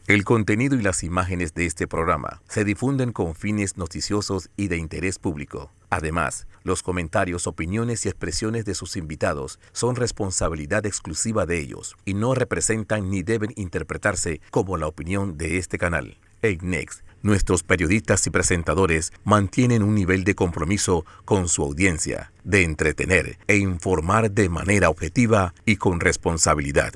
El contenido y las imágenes de este programa se difunden con fines noticiosos y de interés público. Además, los comentarios, opiniones y expresiones de sus invitados son responsabilidad exclusiva de ellos y no representan ni deben interpretarse como la opinión de este canal. En Next, nuestros periodistas y presentadores mantienen un nivel de compromiso con su audiencia, de entretener e informar de manera objetiva y con responsabilidad.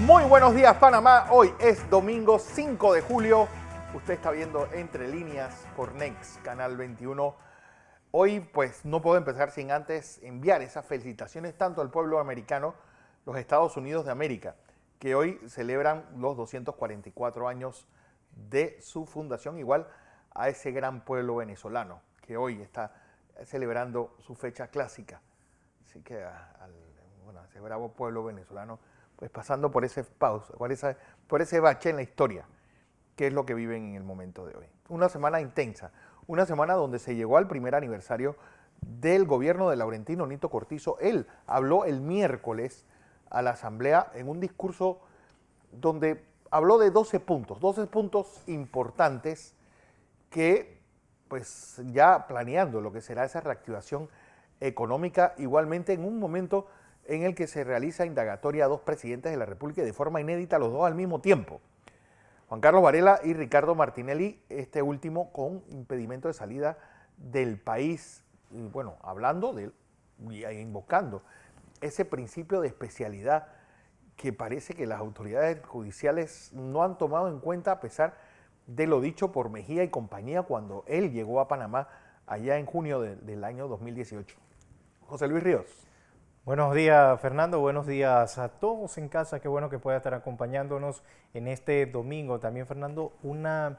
Muy buenos días, Panamá. Hoy es domingo 5 de julio. Usted está viendo Entre Líneas por Next, Canal 21. Hoy, pues, no puedo empezar sin antes enviar esas felicitaciones tanto al pueblo americano, los Estados Unidos de América, que hoy celebran los 244 años de su fundación, igual a ese gran pueblo venezolano, que hoy está celebrando su fecha clásica. Así que a ese bravo pueblo venezolano, pues pasando por ese pausa, por ese bache en la historia, que es lo que viven en el momento de hoy. Una semana intensa, una semana donde se llegó al primer aniversario del gobierno de Laurentino Nito Cortizo. Él habló el miércoles a la Asamblea en un discurso donde habló de 12 puntos importantes que, pues ya planeando lo que será esa reactivación económica, igualmente en un momento en el que se realiza indagatoria a dos presidentes de la República y de forma inédita los dos al mismo tiempo. Juan Carlos Varela y Ricardo Martinelli, este último con impedimento de salida del país, y bueno, hablando y invocando ese principio de especialidad que parece que las autoridades judiciales no han tomado en cuenta a pesar de lo dicho por Mejía y compañía cuando él llegó a Panamá allá en junio del año 2018. José Luis Ríos. Buenos días, Fernando. Buenos días a todos en casa. Qué bueno que pueda estar acompañándonos en este domingo. También, Fernando, una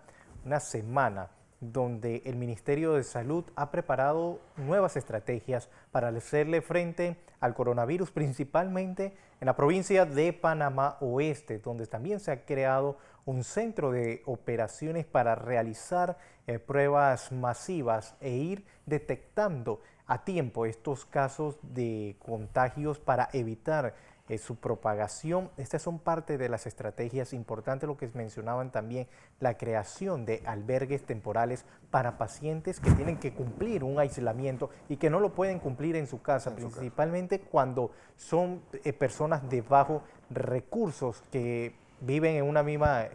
semana donde el Ministerio de Salud ha preparado nuevas estrategias para hacerle frente al coronavirus, principalmente en la provincia de Panamá Oeste, donde también se ha creado un centro de operaciones para realizar pruebas masivas e ir detectando a tiempo estos casos de contagios para evitar su propagación. Estas son parte de las estrategias importantes, lo que mencionaban también, la creación de albergues temporales para pacientes que tienen que cumplir un aislamiento y que no lo pueden cumplir en su casa, principalmente cuando son personas de bajos recursos que viven en una misma,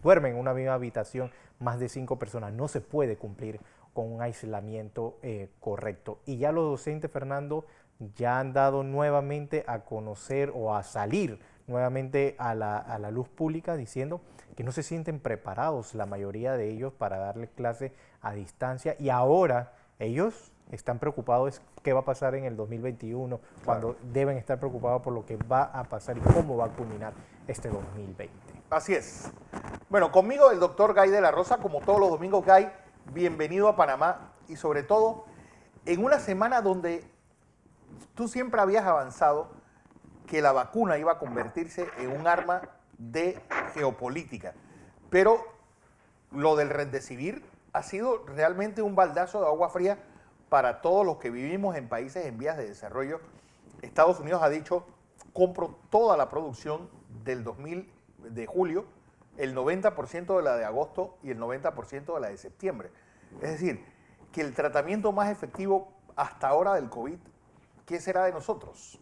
duermen en una misma habitación, más de 5 personas. No se puede cumplir con un aislamiento correcto. Y ya los docentes, Fernando, ya han dado nuevamente a conocer o a salir nuevamente a la luz pública diciendo que no se sienten preparados, la mayoría de ellos, para darle clase a distancia. Y ahora ellos están preocupados qué va a pasar en el 2021, claro, cuando deben estar preocupados por lo que va a pasar y cómo va a culminar este 2020. Así es. Bueno, conmigo el doctor Gay de la Rosa, como todos los domingos. Gay, bienvenido a Panamá y sobre todo en una semana donde tú siempre habías avanzado que la vacuna iba a convertirse en un arma de geopolítica, pero lo del Remdesivir ha sido realmente un baldazo de agua fría para todos los que vivimos en países en vías de desarrollo. Estados Unidos ha dicho, compro toda la producción del 2000 de julio, el 90% de la de agosto y el 90% de la de septiembre. Es decir, que el tratamiento más efectivo hasta ahora del COVID, ¿qué será de nosotros?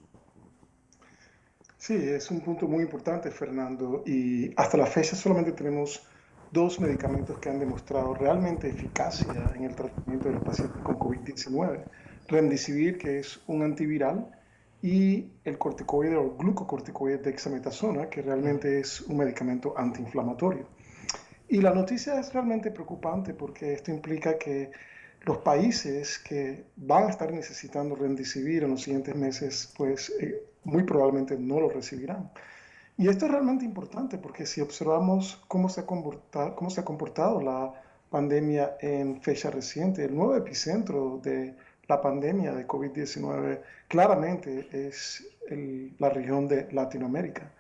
Sí, es un punto muy importante, Fernando, y hasta la fecha solamente tenemos dos medicamentos que han demostrado realmente eficacia en el tratamiento de los pacientes con COVID-19. Remdesivir, que es un antiviral, y el corticoide o glucocorticoide dexametasona, que realmente es un medicamento antiinflamatorio. Y la noticia es realmente preocupante porque esto implica que los países que van a estar necesitando Remdesivir en los siguientes meses, pues muy probablemente no lo recibirán. Y esto es realmente importante porque si observamos cómo se ha comportado la pandemia en fecha reciente, el nuevo epicentro de la pandemia de COVID-19 claramente es la región de Latinoamérica.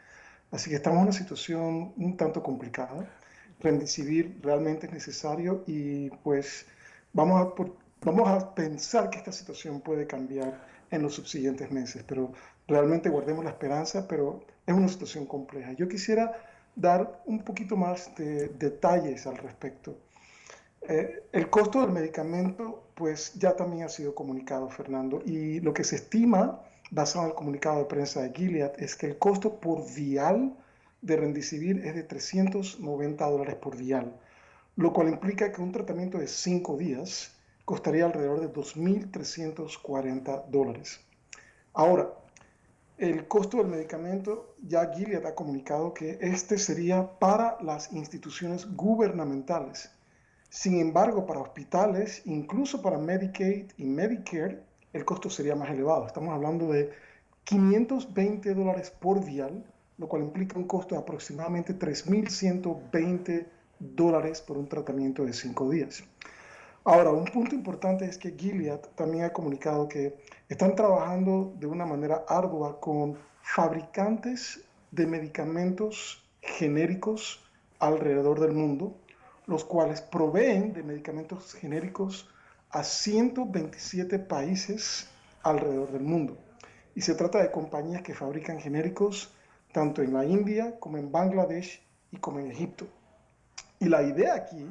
Así que estamos en una situación un tanto complicada. Remdesivir realmente es necesario y pues vamos a pensar que esta situación puede cambiar en los subsiguientes meses, pero realmente guardemos la esperanza, pero es una situación compleja. Yo quisiera dar un poquito más de detalles al respecto. El costo del medicamento, pues ya también ha sido comunicado, Fernando, y lo que se estima, basado en el comunicado de prensa de Gilead, es que el costo por vial de Remdesivir es de $390 por vial, lo cual implica que un tratamiento de 5 días costaría alrededor de $2.340. Ahora, el costo del medicamento, ya Gilead ha comunicado que este sería para las instituciones gubernamentales. Sin embargo, para hospitales, incluso para Medicaid y Medicare, el costo sería más elevado. Estamos hablando de $520 por vial, lo cual implica un costo de aproximadamente $3.120 por un tratamiento de 5 días. Ahora, un punto importante es que Gilead también ha comunicado que están trabajando de una manera ardua con fabricantes de medicamentos genéricos alrededor del mundo, los cuales proveen de medicamentos genéricos a 127 países alrededor del mundo. Y se trata de compañías que fabrican genéricos tanto en la India como en Bangladesh y como en Egipto. Y la idea aquí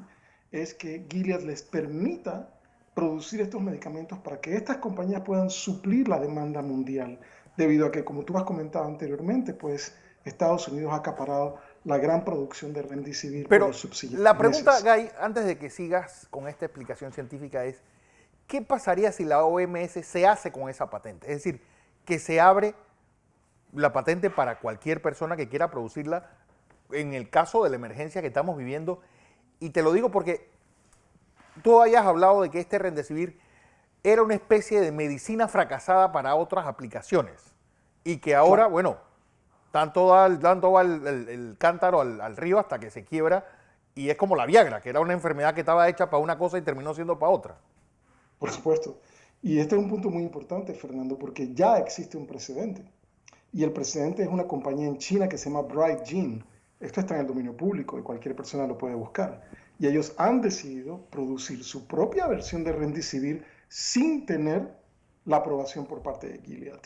es que Gilead les permita producir estos medicamentos para que estas compañías puedan suplir la demanda mundial, debido a que, como tú has comentado anteriormente, pues Estados Unidos ha acaparado la gran producción de Remdesivir por Pero los subsiguientes la pregunta, meses. Guy, antes de que sigas con esta explicación científica es, ¿qué pasaría si la OMS se hace con esa patente? Es decir, que se abre la patente para cualquier persona que quiera producirla en el caso de la emergencia que estamos viviendo. Y te lo digo porque tú hayas hablado de que este Remdesivir era una especie de medicina fracasada para otras aplicaciones y que ahora, bueno, tanto va el cántaro al río hasta que se quiebra y es como la Viagra, que era una enfermedad que estaba hecha para una cosa y terminó siendo para otra. Por supuesto. Y este es un punto muy importante, Fernando, porque ya existe un precedente. Y el precedente es una compañía en China que se llama Bright Gene. Esto está en el dominio público y cualquier persona lo puede buscar. Y ellos han decidido producir su propia versión de Remdesivir sin tener la aprobación por parte de Gilead.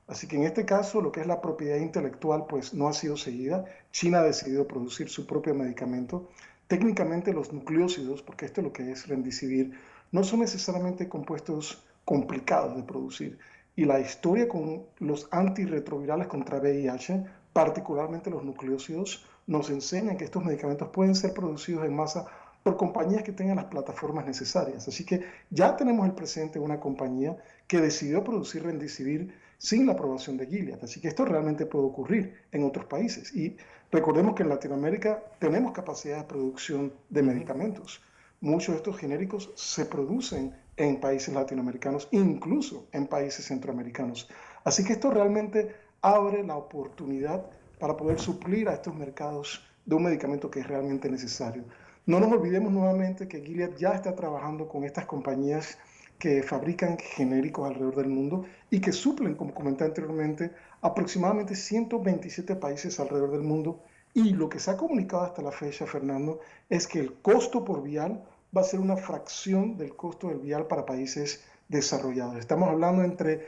Así que en este caso, lo que es la propiedad intelectual, pues no ha sido seguida. China ha decidido producir su propio medicamento. Técnicamente los nucleósidos, porque esto es lo que es Remdesivir, no son necesariamente compuestos complicados de producir. Y la historia con los antirretrovirales contra VIH, particularmente los nucleósidos, nos enseña que estos medicamentos pueden ser producidos en masa por compañías que tengan las plataformas necesarias. Así que ya tenemos el presente de una compañía que decidió producir Remdesivir sin la aprobación de Gilead. Así que esto realmente puede ocurrir en otros países. Y recordemos que en Latinoamérica tenemos capacidad de producción de medicamentos. Muchos de estos genéricos se producen en países latinoamericanos, incluso en países centroamericanos. Así que esto realmente abre la oportunidad para poder suplir a estos mercados de un medicamento que es realmente necesario. No nos olvidemos nuevamente que Gilead ya está trabajando con estas compañías que fabrican genéricos alrededor del mundo y que suplen, como comenté anteriormente, aproximadamente 127 países alrededor del mundo. Y lo que se ha comunicado hasta la fecha, Fernando, es que el costo por vial va a ser una fracción del costo del vial para países desarrollados. Estamos hablando entre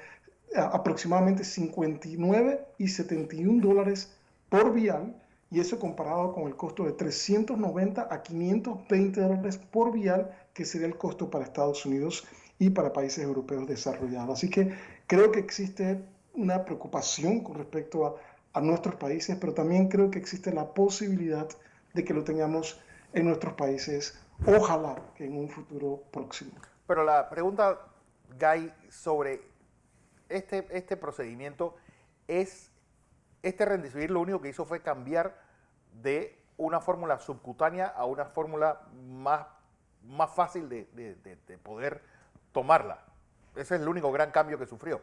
aproximadamente 59 y $71 por vial, y eso comparado con el costo de 390 a $520 por vial, que sería el costo para Estados Unidos y para países europeos desarrollados. Así que creo que existe una preocupación con respecto a nuestros países, pero también creo que existe la posibilidad de que lo tengamos en nuestros países, ojalá que en un futuro próximo. Pero la pregunta, Guy, sobre este procedimiento es, este Remdesivir lo único que hizo fue cambiar de una fórmula subcutánea a una fórmula más fácil de poder tomarla. Ese es el único gran cambio que sufrió.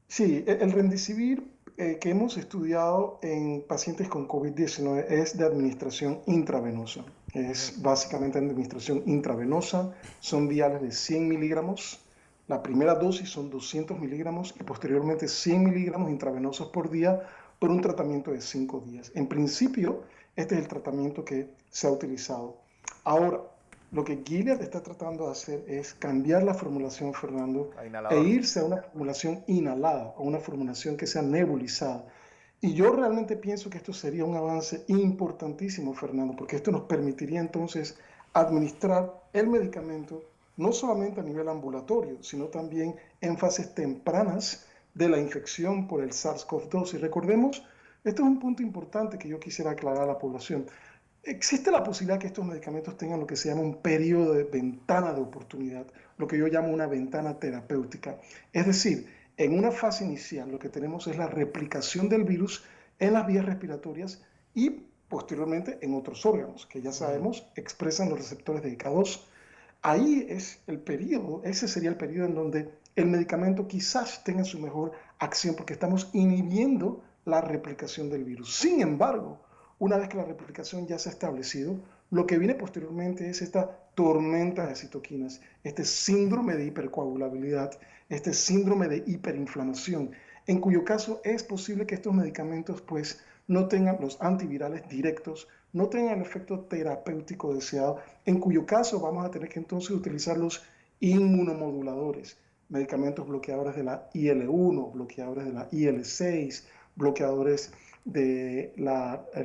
Sí, el Remdesivir que hemos estudiado en pacientes con COVID-19 es de administración intravenosa. Es básicamente administración intravenosa, son viales de 100 miligramos. La primera dosis son 200 miligramos y posteriormente 100 miligramos intravenosos por día por un tratamiento de 5 días. En principio, este es el tratamiento que se ha utilizado. Ahora, lo que Gilead está tratando de hacer es cambiar la formulación, Fernando, e irse a una formulación inhalada, a una formulación que sea nebulizada. Y yo realmente pienso que esto sería un avance importantísimo, Fernando, porque esto nos permitiría entonces administrar el medicamento no solamente a nivel ambulatorio, sino también en fases tempranas de la infección por el SARS-CoV-2. Y recordemos, esto es un punto importante que yo quisiera aclarar a la población. Existe la posibilidad que estos medicamentos tengan lo que se llama un periodo de ventana de oportunidad, lo que yo llamo una ventana terapéutica. Es decir, en una fase inicial lo que tenemos es la replicación del virus en las vías respiratorias y posteriormente en otros órganos, que ya sabemos expresan los receptores de ICA2. Ahí es el periodo, ese sería el periodo en donde el medicamento quizás tenga su mejor acción porque estamos inhibiendo la replicación del virus. Sin embargo, una vez que la replicación ya se ha establecido, lo que viene posteriormente es esta tormenta de citoquinas, este síndrome de hipercoagulabilidad, este síndrome de hiperinflamación, en cuyo caso es posible que estos medicamentos pues no tengan los antivirales directos, no tengan el efecto terapéutico deseado, en cuyo caso vamos a tener que entonces utilizar los inmunomoduladores, medicamentos bloqueadores de la IL-1, bloqueadores de la IL-6, bloqueadores del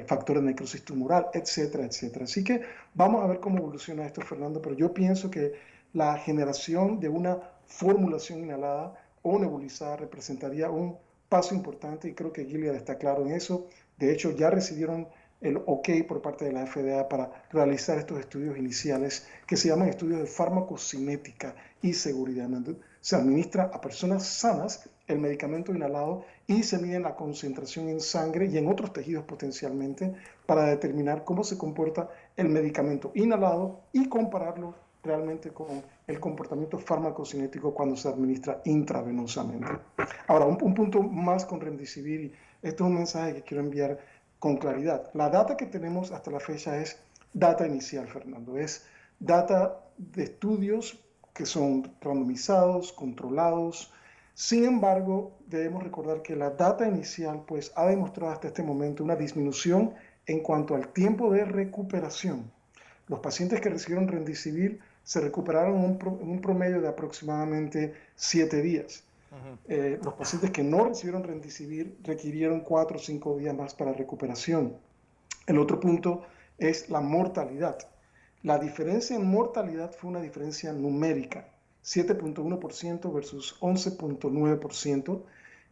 factor de necrosis tumoral, etcétera, etcétera. Así que vamos a ver cómo evoluciona esto, Fernando, pero yo pienso que la generación de una formulación inhalada o nebulizada representaría un paso importante y creo que Gilead está claro en eso. De hecho, ya recibieron el OK por parte de la FDA para realizar estos estudios iniciales que se llaman estudios de farmacocinética y seguridad. Se administra a personas sanas el medicamento inhalado y se mide la concentración en sangre y en otros tejidos potencialmente para determinar cómo se comporta el medicamento inhalado y compararlo realmente con el comportamiento farmacocinético cuando se administra intravenosamente. Ahora, un punto más con Remdesivir, y esto es un mensaje que quiero enviar con claridad. La data que tenemos hasta la fecha es data inicial, Fernando, es data de estudios que son randomizados, controlados. Sin embargo, debemos recordar que la data inicial pues, ha demostrado hasta este momento una disminución en cuanto al tiempo de recuperación. Los pacientes que recibieron Remdesivir se recuperaron en un promedio de aproximadamente 7 días. Los pacientes que no recibieron Remdesivir requirieron 4 o 5 días más para recuperación. El otro punto es la mortalidad. La diferencia en mortalidad fue una diferencia numérica, 7.1% versus 11.9%,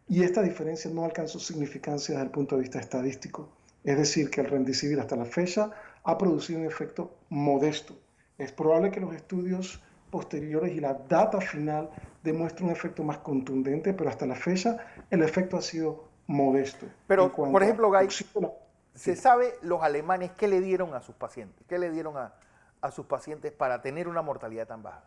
y esta diferencia no alcanzó significancia desde el punto de vista estadístico. Es decir, que el Remdesivir hasta la fecha ha producido un efecto modesto. Es probable que los estudios posteriores y la data final demuestren un efecto más contundente, pero hasta la fecha el efecto ha sido modesto. Pero, por ejemplo, Guy, ¿se sabe los alemanes qué le dieron a sus pacientes? ¿Qué le dieron a sus pacientes para tener una mortalidad tan baja?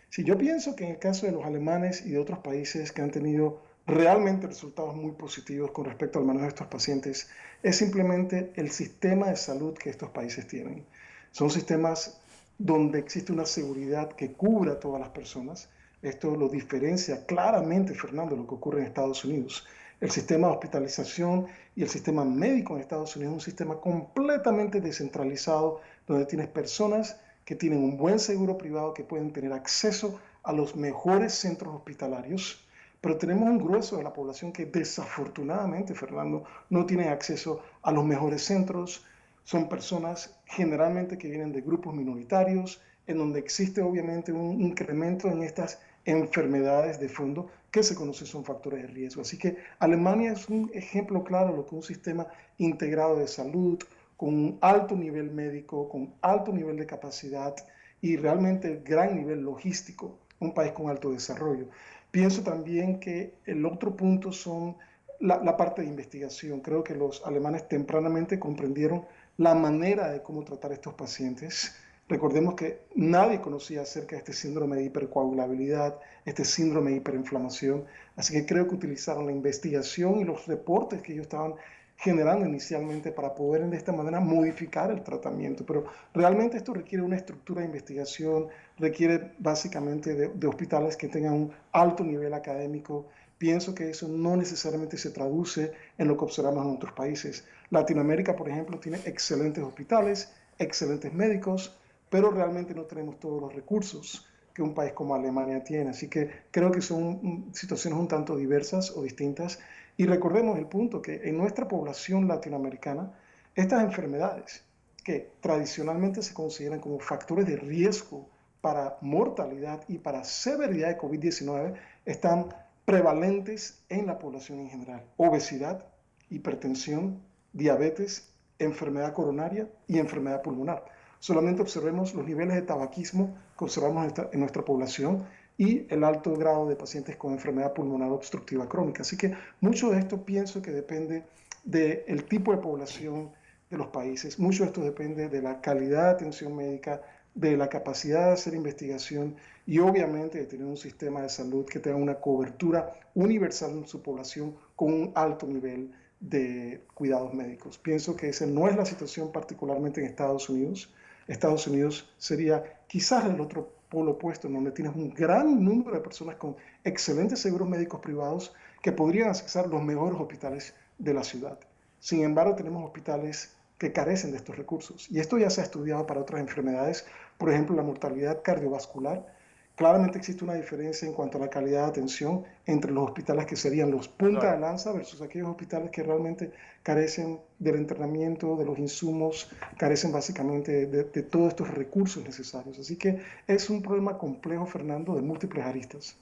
Sí, yo pienso que en el caso de los alemanes y de otros países que han tenido realmente resultados muy positivos con respecto al manejo de estos pacientes, es simplemente el sistema de salud que estos países tienen. Son sistemas donde existe una seguridad que cubra a todas las personas. Esto lo diferencia claramente, Fernando, de lo que ocurre en Estados Unidos. El sistema de hospitalización y el sistema médico en Estados Unidos es un sistema completamente descentralizado, donde tienes personas que tienen un buen seguro privado, que pueden tener acceso a los mejores centros hospitalarios, pero tenemos un grueso de la población que desafortunadamente, Fernando, no tienen acceso a los mejores centros. Son personas generalmente que vienen de grupos minoritarios, en donde existe obviamente un incremento en estas enfermedades de fondo que se conocen son factores de riesgo. Así que Alemania es un ejemplo claro de lo que un sistema integrado de salud, con un alto nivel médico, con alto nivel de capacidad y realmente gran nivel logístico, un país con alto desarrollo. Pienso también que el otro punto son la parte de investigación. Creo que los alemanes tempranamente comprendieron la manera de cómo tratar a estos pacientes. Recordemos que nadie conocía acerca de este síndrome de hipercoagulabilidad, este síndrome de hiperinflamación, así que creo que utilizaron la investigación y los reportes que ellos estaban generando inicialmente para poder de esta manera modificar el tratamiento, pero realmente esto requiere una estructura de investigación, requiere básicamente de hospitales que tengan un alto nivel académico, pienso que eso no necesariamente se traduce en lo que observamos en otros países. Latinoamérica, por ejemplo, tiene excelentes hospitales, excelentes médicos, pero realmente no tenemos todos los recursos que un país como Alemania tiene. Así que creo que son situaciones un tanto diversas o distintas. Y recordemos el punto que en nuestra población latinoamericana, estas enfermedades que tradicionalmente se consideran como factores de riesgo para mortalidad y para severidad de COVID-19 están prevalentes en la población en general. Obesidad, hipertensión, diabetes, enfermedad coronaria y enfermedad pulmonar. Solamente observemos los niveles de tabaquismo que observamos en nuestra población y el alto grado de pacientes con enfermedad pulmonar obstructiva crónica. Así que mucho de esto pienso que depende del tipo de población de los países. Mucho de esto depende de la calidad de atención médica, de la capacidad de hacer investigación y obviamente de tener un sistema de salud que tenga una cobertura universal en su población con un alto nivel de cuidados médicos. Pienso que esa no es la situación particularmente en Estados Unidos. Estados Unidos sería quizás el otro polo opuesto, en donde tienes un gran número de personas con excelentes seguros médicos privados que podrían accesar los mejores hospitales de la ciudad. Sin embargo, tenemos hospitales que carecen de estos recursos. Y esto ya se ha estudiado para otras enfermedades, por ejemplo, la mortalidad cardiovascular. Claramente existe una diferencia en cuanto a la calidad de atención entre los hospitales que serían los punta de lanza versus aquellos hospitales que realmente carecen del entrenamiento, de los insumos, carecen básicamente de todos estos recursos necesarios. Así que es un problema complejo, Fernando, de múltiples aristas.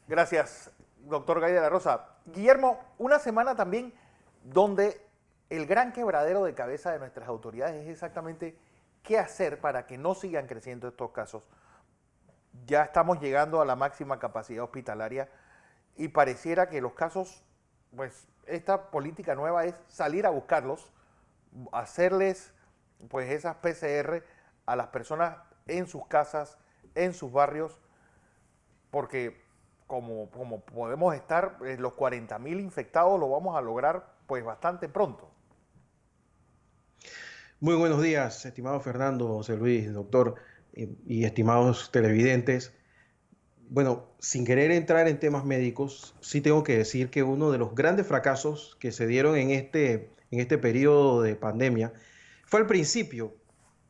Gracias, doctor Gay de la Rosa. Guillermo, una semana también donde el gran quebradero de cabeza de nuestras autoridades es exactamente qué hacer para que no sigan creciendo estos casos. Ya estamos llegando a la máxima capacidad hospitalaria y pareciera que los casos, pues esta política nueva es salir a buscarlos, hacerles pues esas PCR a las personas en sus casas, en sus barrios, porque como podemos estar, los 40.000 infectados lo vamos a lograr pues bastante pronto. Muy buenos días, estimado Fernando, José Luis, doctor y estimados televidentes. Bueno, sin querer entrar en temas médicos, sí tengo que decir que uno de los grandes fracasos que se dieron en este periodo de pandemia fue al principio.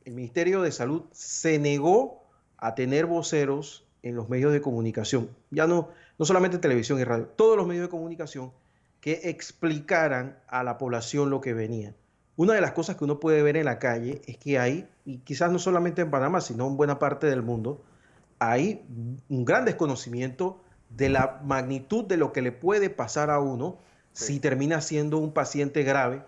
El Ministerio de Salud se negó a tener voceros en los medios de comunicación, ya no solamente en televisión y radio, todos los medios de comunicación que explicaran a la población lo que venía. Una de las cosas que uno puede ver en la calle es que hay, y quizás no solamente en Panamá, sino en buena parte del mundo, hay un gran desconocimiento de la magnitud de lo que le puede pasar a uno si termina siendo un paciente grave.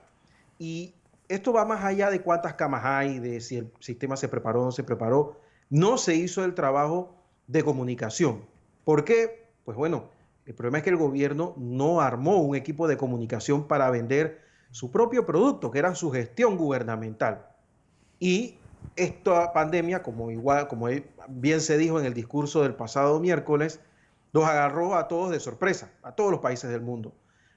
Y esto va más allá de cuántas camas hay, de si el sistema se preparó o no se preparó. No se hizo el trabajo de comunicación. ¿Por qué? Pues bueno, el problema es que el gobierno no armó un equipo de comunicación para vender su propio producto, que era su gestión gubernamental. Y esta pandemia, como bien se dijo en el discurso del pasado miércoles, nos agarró a todos de sorpresa, a todos los países del mundo.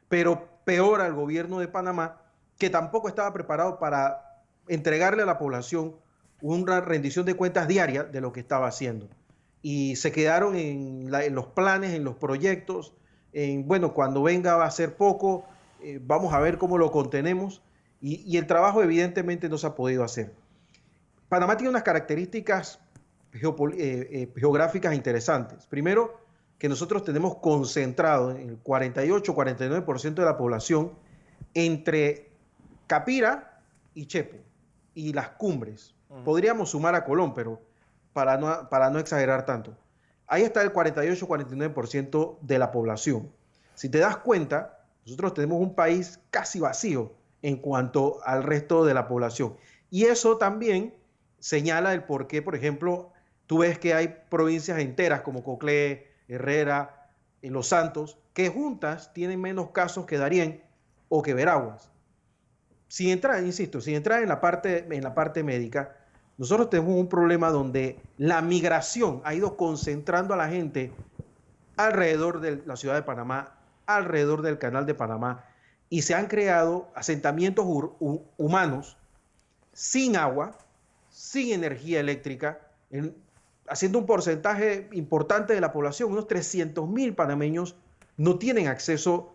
Pero peor al gobierno de Panamá, que tampoco estaba preparado para entregarle a la población una rendición de cuentas diaria de lo que estaba haciendo. Y se quedaron en los planes, en los proyectos, bueno, cuando venga va a ser poco, vamos a ver cómo lo contenemos, y el trabajo evidentemente no se ha podido hacer. Panamá tiene unas características geográficas interesantes. Primero, que nosotros tenemos concentrado en el 48-49% de la población entre Capira y Chepo y las cumbres. Podríamos sumar a Colón, pero para no exagerar tanto. Ahí está el 48-49% de la población. Si te das cuenta, nosotros tenemos un país casi vacío en cuanto al resto de la población. Y eso también señala el por qué, por ejemplo, tú ves que hay provincias enteras como Coclé, Herrera, Los Santos, que juntas tienen menos casos que Darién o que Veraguas. Sin entrar en la parte médica, nosotros tenemos un problema donde la migración ha ido concentrando a la gente alrededor de la ciudad de Panamá, alrededor del Canal de Panamá, y se han creado asentamientos humanos sin agua, sin energía eléctrica, haciendo un porcentaje importante de la población, unos 300.000 panameños no tienen acceso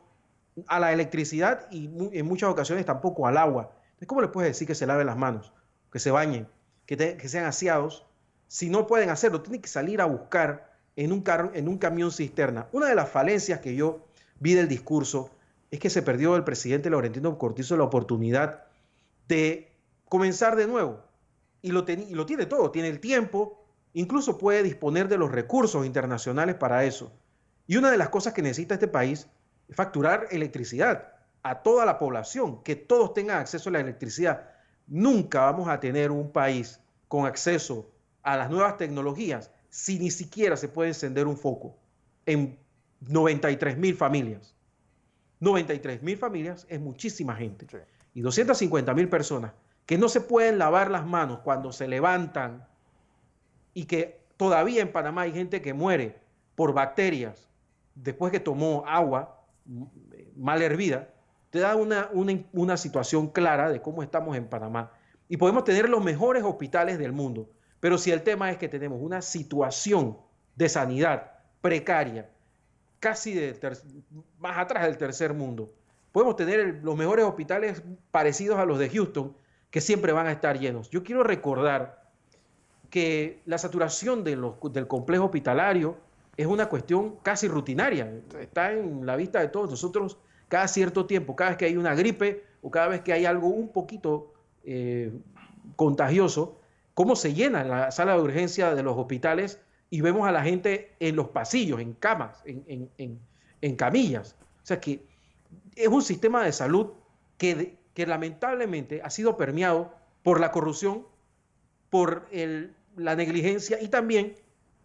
a la electricidad y en muchas ocasiones tampoco al agua. Entonces, ¿cómo le puedes decir que se laven las manos, que se bañen, que sean aseados? Si no pueden hacerlo, tienen que salir a buscar en un camión cisterna. Una de las falencias que yo vi del discurso es que se perdió el presidente Laurentino Cortizo la oportunidad de comenzar de nuevo. Y lo tiene todo, tiene el tiempo, incluso puede disponer de los recursos internacionales para eso. Y una de las cosas que necesita este país es facturar electricidad a toda la población, que todos tengan acceso a la electricidad. Nunca vamos a tener un país con acceso a las nuevas tecnologías si ni siquiera se puede encender un foco en 93.000 familias. 93.000 familias es muchísima gente. Sí. Y 250.000 personas que no se pueden lavar las manos cuando se levantan, y que todavía en Panamá hay gente que muere por bacterias después que tomó agua mal hervida, te da una situación clara de cómo estamos en Panamá. Y podemos tener los mejores hospitales del mundo, pero si el tema es que tenemos una situación de sanidad precaria, casi más atrás del tercer mundo, podemos tener los mejores hospitales parecidos a los de Houston, que siempre van a estar llenos. Yo quiero recordar que la saturación del complejo hospitalario es una cuestión casi rutinaria, está en la vista de todos nosotros cada cierto tiempo, cada vez que hay una gripe o cada vez que hay algo un poquito contagioso, cómo se llena la sala de urgencia de los hospitales y vemos a la gente en los pasillos, en camas, en camillas. O sea que es un sistema de salud que lamentablemente ha sido permeado por la corrupción, por la negligencia y también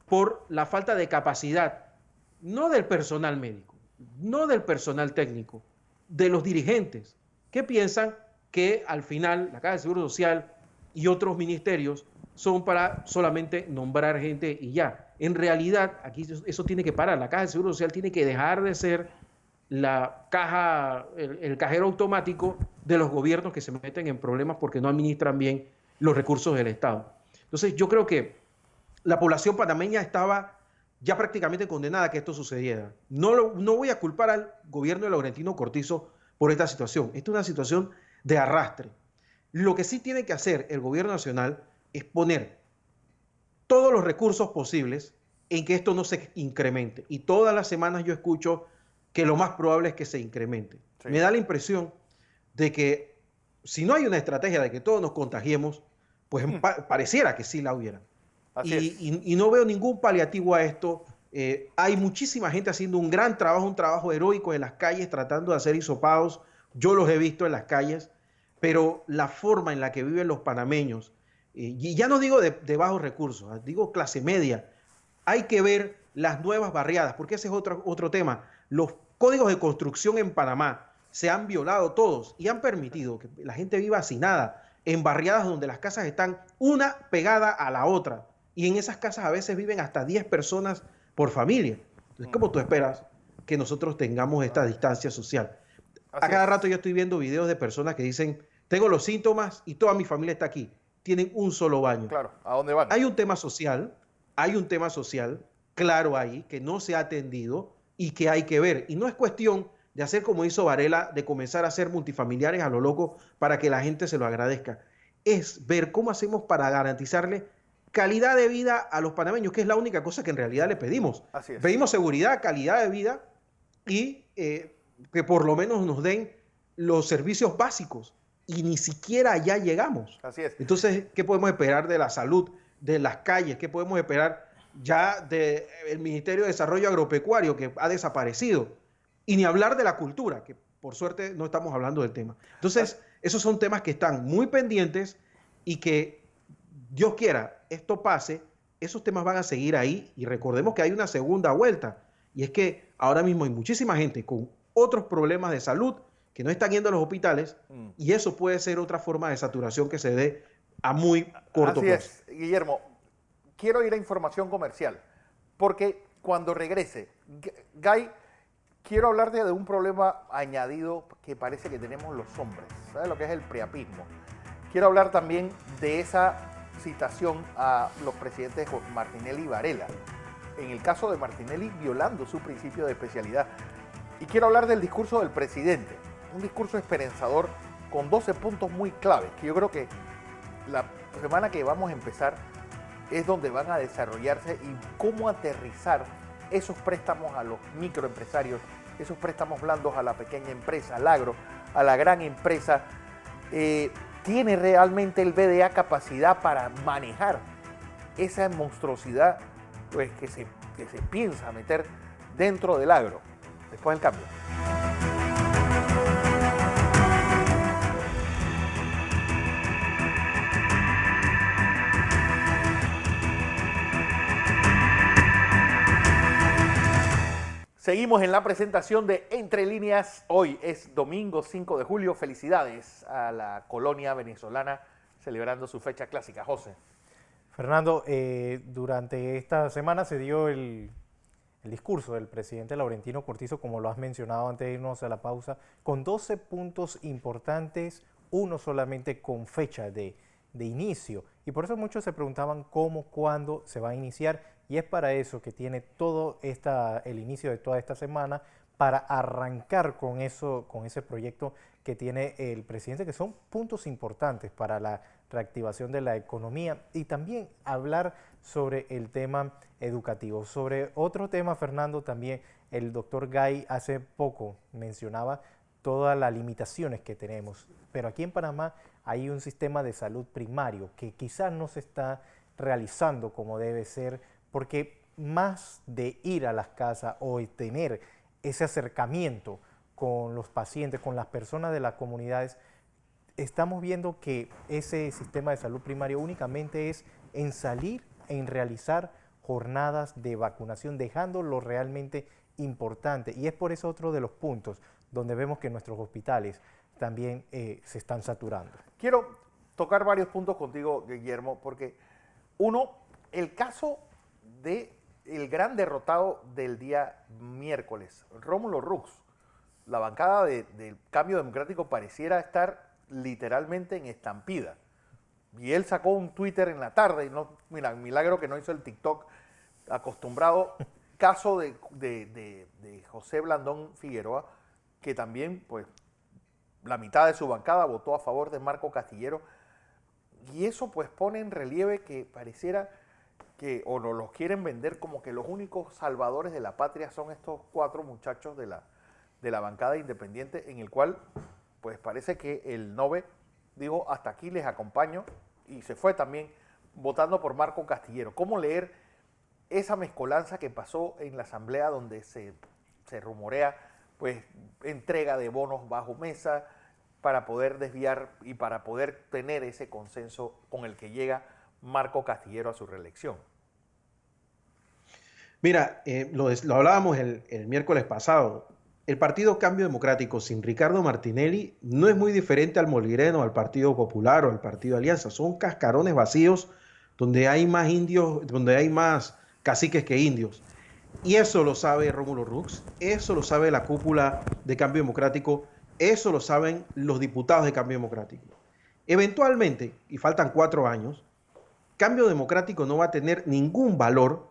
por la falta de capacidad, no del personal médico, no del personal técnico, de los dirigentes, que piensan que al final la Caja de Seguro Social y otros ministerios son para solamente nombrar gente y ya. En realidad, aquí eso tiene que parar. La Caja de Seguro Social tiene que dejar de ser la caja, el cajero automático de los gobiernos que se meten en problemas porque no administran bien los recursos del Estado. Entonces, yo creo que la población panameña estaba ya prácticamente condenada a que esto sucediera. No voy a culpar al gobierno de Laurentino Cortizo por esta situación. Esta es una situación de arrastre. Lo que sí tiene que hacer el gobierno nacional es poner todos los recursos posibles en que esto no se incremente. Y todas las semanas yo escucho que lo más probable es que se incremente. Sí. Me da la impresión de que si no hay una estrategia de que todos nos contagiemos, pues pareciera que sí la hubiera. Y no veo ningún paliativo a esto. Hay muchísima gente haciendo un gran trabajo, un trabajo heroico en las calles, tratando de hacer hisopados. Yo los he visto en las calles, pero la forma en la que viven los panameños, y ya no digo de bajos recursos, digo clase media, hay que ver las nuevas barriadas, porque ese es otro tema. Los códigos de construcción en Panamá se han violado todos y han permitido que la gente viva hacinada en barriadas donde las casas están una pegada a la otra. Y en esas casas a veces viven hasta 10 personas por familia. Entonces, ¿cómo tú esperas que nosotros tengamos esta distancia social? A cada rato yo estoy viendo videos de personas que dicen, tengo los síntomas y toda mi familia está aquí. Tienen un solo baño. Claro, ¿a dónde van? Hay un tema social claro ahí, que no se ha atendido y que hay que ver. Y no es cuestión de hacer como hizo Varela, de comenzar a hacer multifamiliares a lo loco para que la gente se lo agradezca. Es ver cómo hacemos para garantizarle calidad de vida a los panameños, que es la única cosa que en realidad le pedimos. Así es. Pedimos seguridad, calidad de vida y que por lo menos nos den los servicios básicos. Y ni siquiera allá llegamos. Así es. Entonces, ¿qué podemos esperar de la salud, de las calles? ¿Qué podemos esperar ya del Ministerio de Desarrollo Agropecuario, que ha desaparecido? Y ni hablar de la cultura, que por suerte no estamos hablando del tema. Entonces, esos son temas que están muy pendientes y que, Dios quiera, esto pase, esos temas van a seguir ahí. Y recordemos que hay una segunda vuelta. Y es que ahora mismo hay muchísima gente con otros problemas de salud que no están yendo a los hospitales, y eso puede ser otra forma de saturación que se dé a muy corto plazo. Así es, Guillermo. Quiero ir a información comercial, porque cuando regrese, Guy, quiero hablarte de un problema añadido que parece que tenemos los hombres, ¿sabes lo que es el priapismo? Quiero hablar también de esa citación a los presidentes Martinelli y Varela. En el caso de Martinelli, violando su principio de especialidad. Y quiero hablar del discurso del presidente, un discurso esperanzador con 12 puntos muy claves, que yo creo que la semana que vamos a empezar es donde van a desarrollarse y cómo aterrizar esos préstamos a los microempresarios, esos préstamos blandos a la pequeña empresa, al agro, a la gran empresa. ¿Tiene realmente el BDA capacidad para manejar esa monstruosidad pues, que se piensa meter dentro del agro? Después del cambio. Seguimos en la presentación de Entre Líneas. Hoy es domingo 5 de julio. Felicidades a la colonia venezolana celebrando su fecha clásica. José. Fernando, durante esta semana se dio el discurso del presidente Laurentino Cortizo, como lo has mencionado antes de irnos a la pausa, con 12 puntos importantes, uno solamente con fecha de inicio. Y por eso muchos se preguntaban cómo, cuándo se va a iniciar. Y es para eso que tiene todo el inicio de toda esta semana, para arrancar con ese proyecto que tiene el presidente, que son puntos importantes para la reactivación de la economía, y también hablar sobre el tema educativo. Sobre otro tema, Fernando, también el doctor Gay hace poco mencionaba todas las limitaciones que tenemos, pero aquí en Panamá hay un sistema de salud primario que quizás no se está realizando como debe ser, porque más de ir a las casas o tener ese acercamiento con los pacientes, con las personas de las comunidades, estamos viendo que ese sistema de salud primario únicamente es en salir, en realizar jornadas de vacunación, dejando lo realmente importante. Y es por eso otro de los puntos donde vemos que nuestros hospitales también se están saturando. Quiero tocar varios puntos contigo, Guillermo, porque uno, el caso del gran derrotado del día miércoles, Rómulo Rux. La bancada del Cambio Democrático pareciera estar literalmente en estampida. Y él sacó un Twitter en la tarde, y no, mira, milagro que no hizo el TikTok acostumbrado. Caso de José Blandón Figueroa, que también, pues, la mitad de su bancada votó a favor de Marco Castillero. Y eso, pues, pone en relieve que pareciera que o nos los quieren vender como que los únicos salvadores de la patria son estos 4 muchachos de la bancada independiente, en el cual pues parece que el NOVE dijo hasta aquí les acompaño y se fue también votando por Marco Castillero. ¿Cómo leer esa mezcolanza que pasó en la asamblea donde se rumorea pues entrega de bonos bajo mesa para poder desviar y para poder tener ese consenso con el que llega Marco Castillero a su reelección? Mira, lo hablábamos el miércoles pasado. El Partido Cambio Democrático sin Ricardo Martinelli no es muy diferente al Molireno, al Partido Popular o al Partido Alianza. Son cascarones vacíos donde hay más indios, donde hay más caciques que indios. Y eso lo sabe Rómulo Rux, eso lo sabe la cúpula de Cambio Democrático, eso lo saben los diputados de Cambio Democrático. Eventualmente, y faltan 4 años, Cambio Democrático no va a tener ningún valor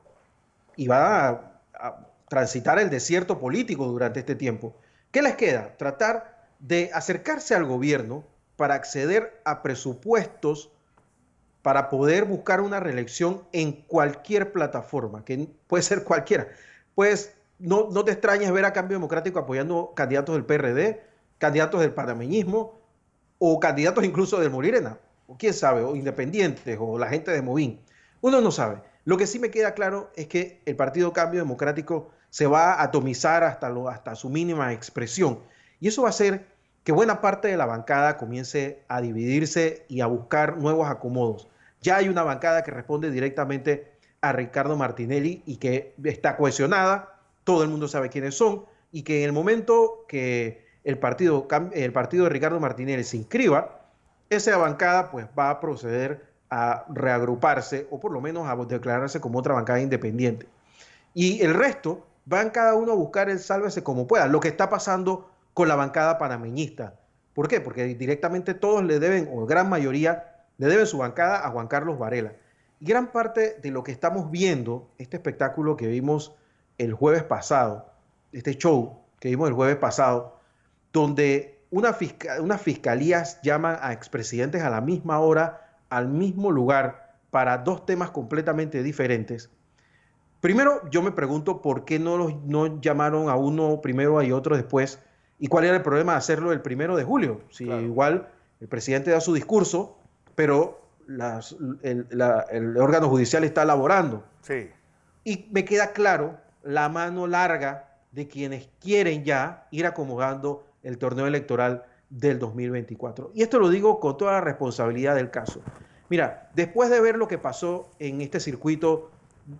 y va a transitar el desierto político durante este tiempo. ¿Qué les queda? Tratar de acercarse al gobierno para acceder a presupuestos para poder buscar una reelección en cualquier plataforma, que puede ser cualquiera. Pues no te extrañes ver a Cambio Democrático apoyando candidatos del PRD, candidatos del panameñismo o candidatos incluso del Molirena, o quién sabe, o independientes, o la gente de Movín. Uno no sabe. Lo que sí me queda claro es que el Partido Cambio Democrático se va a atomizar hasta su mínima expresión. Y eso va a hacer que buena parte de la bancada comience a dividirse y a buscar nuevos acomodos. Ya hay una bancada que responde directamente a Ricardo Martinelli y que está cohesionada, todo el mundo sabe quiénes son, y que en el momento que el partido de Ricardo Martinelli se inscriba, esa bancada pues va a proceder a reagruparse o por lo menos a declararse como otra bancada independiente. Y el resto van cada uno a buscar el sálvese como pueda, lo que está pasando con la bancada panameñista. ¿Por qué? Porque directamente todos le deben, o gran mayoría, le deben su bancada a Juan Carlos Varela. Y gran parte de lo que estamos viendo, este espectáculo que vimos el jueves pasado, este show que vimos el jueves pasado, donde unas fiscalías llaman a expresidentes a la misma hora, al mismo lugar, para dos temas completamente diferentes. Primero, yo me pregunto por qué no llamaron a uno primero y otro después, y cuál era el problema de hacerlo el 1 de julio. Si Claro. igual el presidente da su discurso, pero el órgano judicial está elaborando. Sí. Y me queda claro la mano larga de quienes quieren ya ir acomodando el torneo electoral del 2024. Y esto lo digo con toda la responsabilidad del caso. Mira, después de ver lo que pasó en este circuito,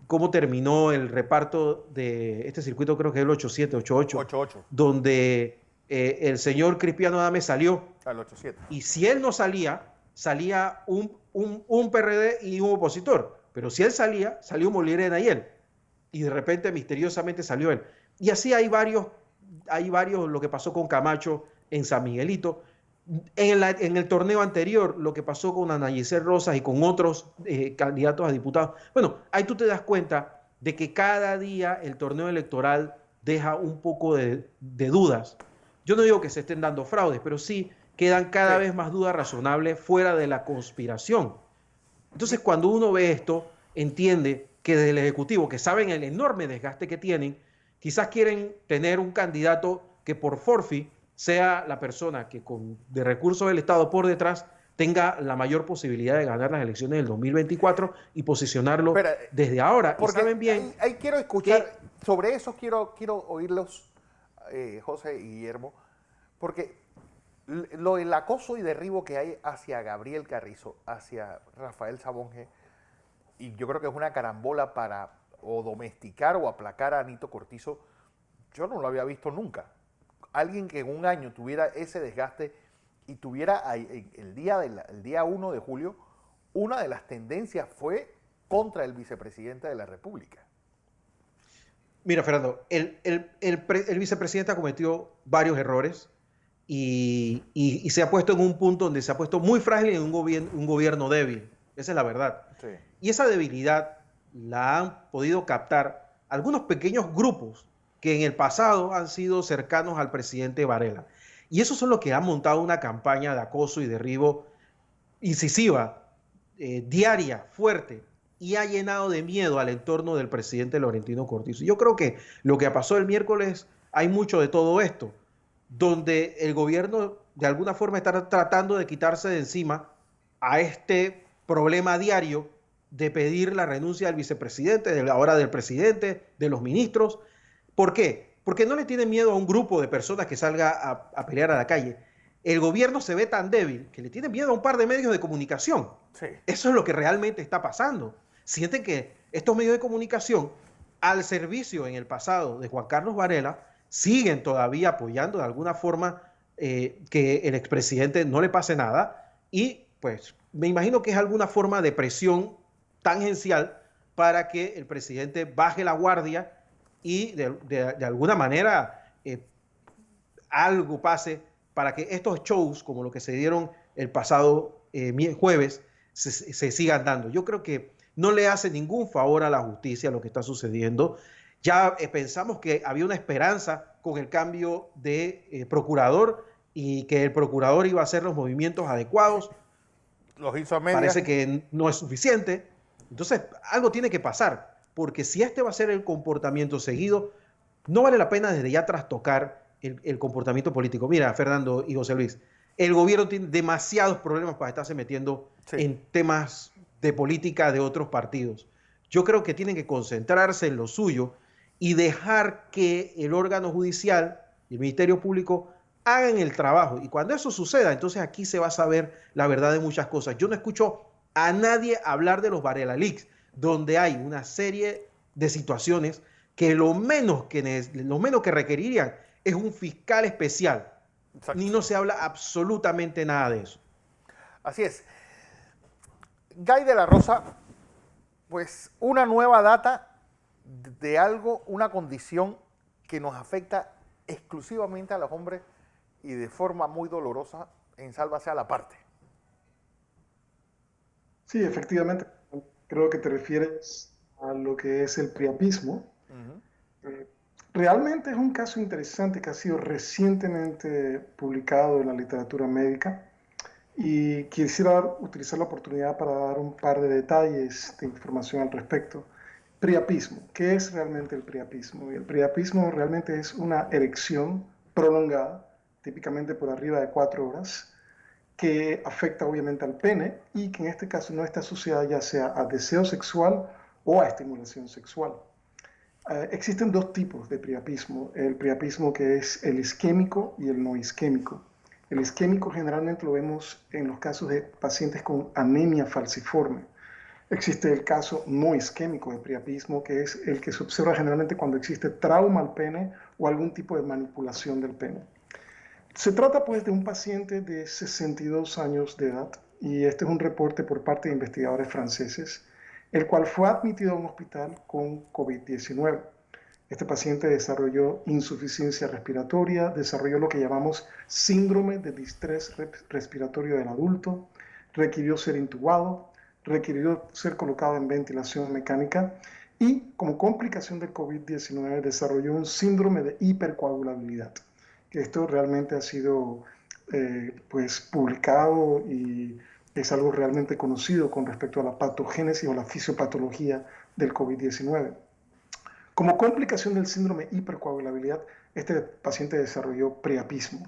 cómo terminó el reparto de este circuito, creo que es el 8-7, 8-8, 8-8 donde el señor Cristiano Adame salió. al 8-7. Y si él no salía, salía un PRD y un opositor. Pero si él salía, salió Molirena y Nayel. Y de repente, misteriosamente, salió él. Y así hay varios, lo que pasó con Camacho en San Miguelito. En el torneo anterior, lo que pasó con Ana Yesel Rosas y con otros candidatos a diputados. Bueno, ahí tú te das cuenta de que cada día el torneo electoral deja un poco de dudas. Yo no digo que se estén dando fraudes, pero sí quedan cada vez más dudas razonables fuera de la conspiración. Entonces, cuando uno ve esto, entiende que desde el Ejecutivo, que saben el enorme desgaste que tienen, quizás quieren tener un candidato que por forfi sea la persona que de recursos del Estado por detrás tenga la mayor posibilidad de ganar las elecciones del 2024 y posicionarlo desde ahora. Porque y saben bien ahí quiero escuchar, sobre eso quiero oírlos, José y Guillermo, porque lo del acoso y derribo que hay hacia Gabriel Carrizo, hacia Rafael Sabonge, y yo creo que es una carambola para o domesticar o aplacar a Anito Cortizo, yo no lo había visto nunca. Alguien que en un año tuviera ese desgaste y tuviera el día 1 de julio, una de las tendencias fue contra el vicepresidente de la República. Mira, Fernando, el vicepresidente ha cometido varios errores y se ha puesto en un punto donde se ha puesto muy frágil en un gobierno débil. Esa es la verdad. Sí. Y esa debilidad la han podido captar algunos pequeños grupos que en el pasado han sido cercanos al presidente Varela. Y esos son los que han montado una campaña de acoso y derribo incisiva, diaria, fuerte, y ha llenado de miedo al entorno del presidente Laurentino Cortizo. Yo creo que lo que pasó el miércoles, hay mucho de todo esto, donde el gobierno de alguna forma está tratando de quitarse de encima a este problema diario de pedir la renuncia del vicepresidente, ahora del presidente, de los ministros. ¿Por qué? Porque no le tienen miedo a un grupo de personas que salga a pelear a la calle. El gobierno se ve tan débil que le tiene miedo a un par de medios de comunicación. Sí. Eso es lo que realmente está pasando. Sienten que estos medios de comunicación, al servicio en el pasado de Juan Carlos Varela, siguen todavía apoyando de alguna forma que el expresidente no le pase nada, y pues me imagino que es alguna forma de presión tangencial para que el presidente baje la guardia y de alguna manera algo pase para que estos shows como lo que se dieron el pasado jueves se sigan dando. Yo creo que no le hace ningún favor a la justicia lo que está sucediendo. Ya pensamos que había una esperanza con el cambio de procurador y que el procurador iba a hacer los movimientos adecuados. Los hizo a medias. Parece que no es suficiente. Entonces, algo tiene que pasar, porque si este va a ser el comportamiento seguido, no vale la pena desde ya trastocar el comportamiento político. Mira, Fernando y José Luis, el gobierno tiene demasiados problemas para estarse metiendo en temas de política de otros partidos. Yo creo que tienen que concentrarse en lo suyo y dejar que el órgano judicial y el Ministerio Público hagan el trabajo. Y cuando eso suceda, entonces aquí se va a saber la verdad de muchas cosas. Yo no escucho a nadie hablar de los Varela Leaks, donde hay una serie de situaciones que lo menos que requerirían es un fiscal especial. Exacto. Ni no se habla absolutamente nada de eso. Así es. Guy de la Rosa, pues una nueva data de algo, una condición que nos afecta exclusivamente a los hombres y de forma muy dolorosa en Sálvase a la Parte. Sí, efectivamente. Creo que te refieres a lo que es el priapismo. Realmente es un caso interesante que ha sido recientemente publicado en la literatura médica y quisiera utilizar la oportunidad para dar un par de detalles de información al respecto. Priapismo. ¿Qué es realmente el priapismo? El priapismo realmente es una erección prolongada, típicamente por arriba de 4 horas, que afecta obviamente al pene y que en este caso no está asociada ya sea a deseo sexual o a estimulación sexual. Existen dos tipos de priapismo, el priapismo que es el isquémico y el no isquémico. El isquémico generalmente lo vemos en los casos de pacientes con anemia falciforme. Existe el caso no isquémico de priapismo, que es el que se observa generalmente cuando existe trauma al pene o algún tipo de manipulación del pene. Se trata pues de un paciente de 62 años de edad y este es un reporte por parte de investigadores franceses, el cual fue admitido a un hospital con COVID-19. Este paciente desarrolló insuficiencia respiratoria, desarrolló lo que llamamos síndrome de distrés respiratorio del adulto, requirió ser intubado, requirió ser colocado en ventilación mecánica y como complicación del COVID-19 desarrolló un síndrome de hipercoagulabilidad, que esto realmente ha sido pues publicado y es algo realmente conocido con respecto a la patogénesis o la fisiopatología del COVID-19. Como complicación del síndrome de hipercoagulabilidad, este paciente desarrolló priapismo.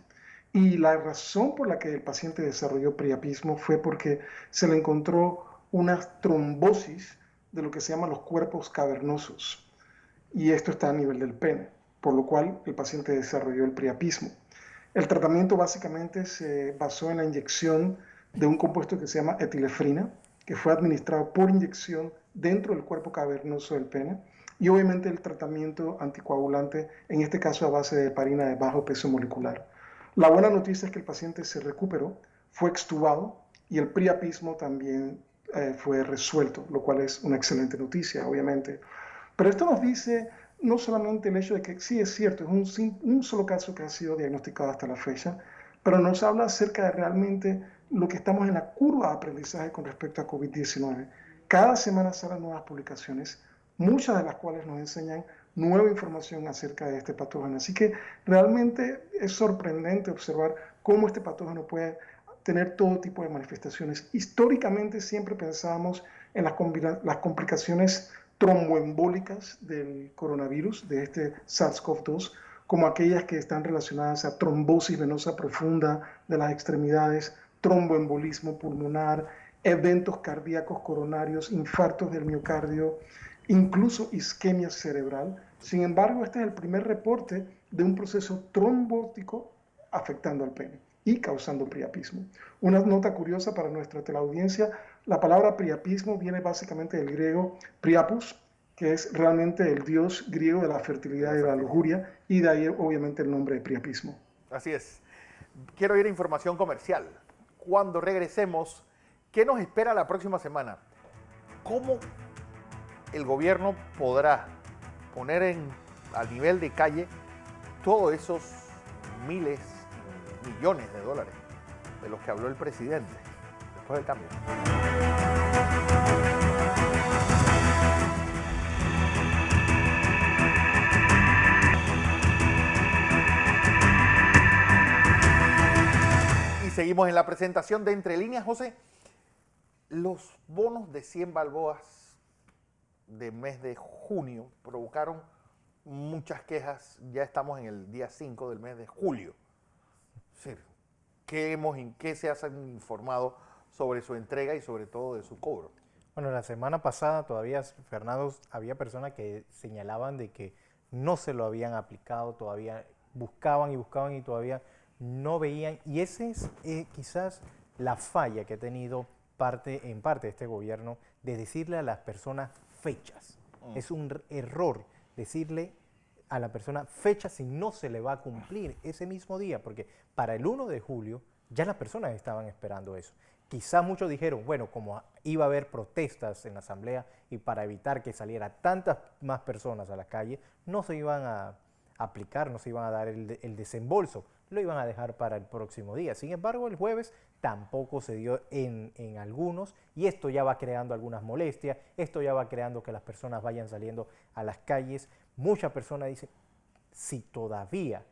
Y la razón por la que el paciente desarrolló priapismo fue porque se le encontró una trombosis de lo que se llaman los cuerpos cavernosos. Y esto está a nivel del pene, por lo cual el paciente desarrolló el priapismo. El tratamiento básicamente se basó en la inyección de un compuesto que se llama etilefrina, que fue administrado por inyección dentro del cuerpo cavernoso del pene, y obviamente el tratamiento anticoagulante, en este caso a base de heparina de bajo peso molecular. La buena noticia es que el paciente se recuperó, fue extubado y el priapismo también fue resuelto, lo cual es una excelente noticia, obviamente. Pero esto nos dice no solamente el hecho de que sí es cierto, es un solo caso que ha sido diagnosticado hasta la fecha, pero nos habla acerca de realmente lo que estamos en la curva de aprendizaje con respecto a COVID-19. Cada semana salen nuevas publicaciones, muchas de las cuales nos enseñan nueva información acerca de este patógeno. Así que realmente es sorprendente observar cómo este patógeno puede tener todo tipo de manifestaciones. Históricamente siempre pensábamos en las complicaciones tromboembólicas del coronavirus, de este SARS-CoV-2, como aquellas que están relacionadas a trombosis venosa profunda de las extremidades, tromboembolismo pulmonar, eventos cardíacos coronarios, infartos del miocardio, incluso isquemia cerebral. Sin embargo, este es el primer reporte de un proceso trombótico afectando al pene y causando priapismo. Una nota curiosa para nuestra teleaudiencia, la palabra priapismo viene básicamente del griego priapus, que es realmente el dios griego de la fertilidad y de la lujuria, y de ahí obviamente el nombre de priapismo. Así es. Quiero ir a información comercial. Cuando regresemos, ¿qué nos espera la próxima semana? ¿Cómo el gobierno podrá poner al nivel de calle todos esos miles, millones de dólares de los que habló el presidente después del cambio? Y seguimos en la presentación de Entre Líneas, José. Los bonos de 100 balboas del mes de junio provocaron muchas quejas. Ya estamos en el día 5 del mes de julio. Sí. ¿Qué se han informado sobre su entrega y sobre todo de su cobro? Bueno, la semana pasada todavía, Fernando, había personas que señalaban de que no se lo habían aplicado, todavía buscaban y buscaban y todavía no veían. Y esa es quizás la falla que ha tenido en parte este gobierno de decirle a las personas fechas. Es un error decirle a la persona fecha si no se le va a cumplir ese mismo día, porque para el 1 de julio ya las personas estaban esperando eso. Quizás muchos dijeron, bueno, como iba a haber protestas en la asamblea y para evitar que saliera tantas más personas a la calle, no se iban a aplicar, no se iban a dar el desembolso, lo iban a dejar para el próximo día. Sin embargo, el jueves tampoco se dio en algunos y esto ya va creando algunas molestias, esto ya va creando que las personas vayan saliendo a las calles. Muchas personas dicen, si todavía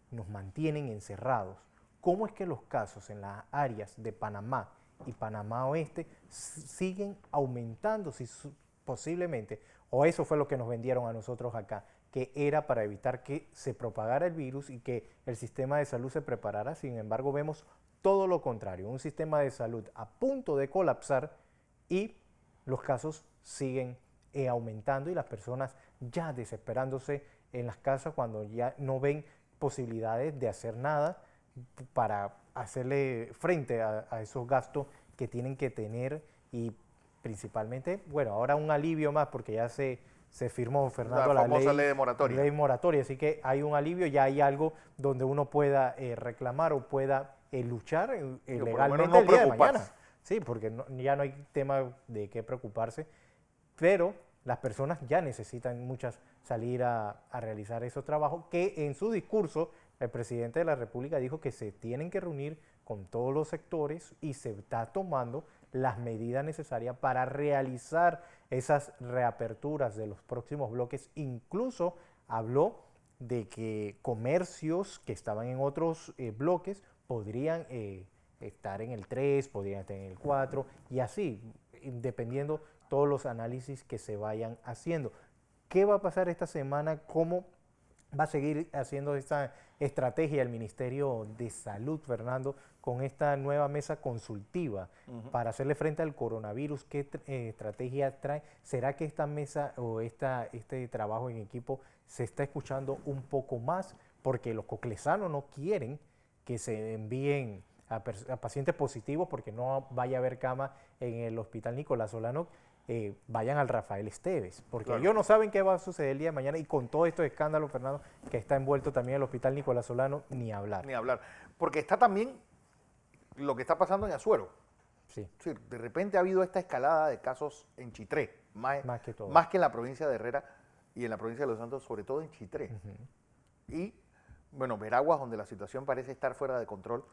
nos mantienen encerrados, ¿cómo es que los casos en las áreas de Panamá y Panamá Oeste siguen aumentando si posiblemente, o eso fue lo que nos vendieron a nosotros acá, que era para evitar que se propagara el virus y que el sistema de salud se preparara? Sin embargo, vemos todo lo contrario, un sistema de salud a punto de colapsar y los casos siguen aumentando y las personas ya desesperándose en las casas cuando ya no ven posibilidades de hacer nada para hacerle frente a esos gastos que tienen que tener y principalmente, bueno, ahora un alivio más porque ya se firmó, Fernando, la famosa ley de moratoria. Ley moratoria, así que hay un alivio, ya hay algo donde uno pueda reclamar o pueda luchar legalmente no el día de preocuparse. mañana. Sí, porque ya no hay tema de qué preocuparse, pero las personas ya necesitan muchas salir a realizar esos trabajos que en su discurso el presidente de la República dijo que se tienen que reunir con todos los sectores y se está tomando las medidas necesarias para realizar esas reaperturas de los próximos bloques. Incluso habló de que comercios que estaban en otros bloques podrían estar en el 3, podrían estar en el 4 y así, dependiendo todos los análisis que se vayan haciendo. ¿Qué va a pasar esta semana? ¿Cómo va a seguir haciendo esta estrategia el Ministerio de Salud, Fernando, con esta nueva mesa consultiva para hacerle frente al coronavirus? ¿Qué estrategia trae? ¿Será que esta mesa o este trabajo en equipo se está escuchando un poco más? Porque los coclesanos no quieren que se envíen a pacientes positivos porque no vaya a haber cama en el Hospital Nicolás Solano, vayan al Rafael Esteves, porque claro, ellos no saben qué va a suceder el día de mañana y con todos estos escándalos, Fernando, que está envuelto también el Hospital Nicolás Solano, ni hablar. Ni hablar. Porque está también lo que está pasando en Azuero. Sí. Sí, de repente ha habido esta escalada de casos en Chitré, Más que todo. más que en la provincia de Herrera y en la provincia de Los Santos, sobre todo en Chitré. Y, bueno, Veraguas, donde la situación parece estar fuera de control.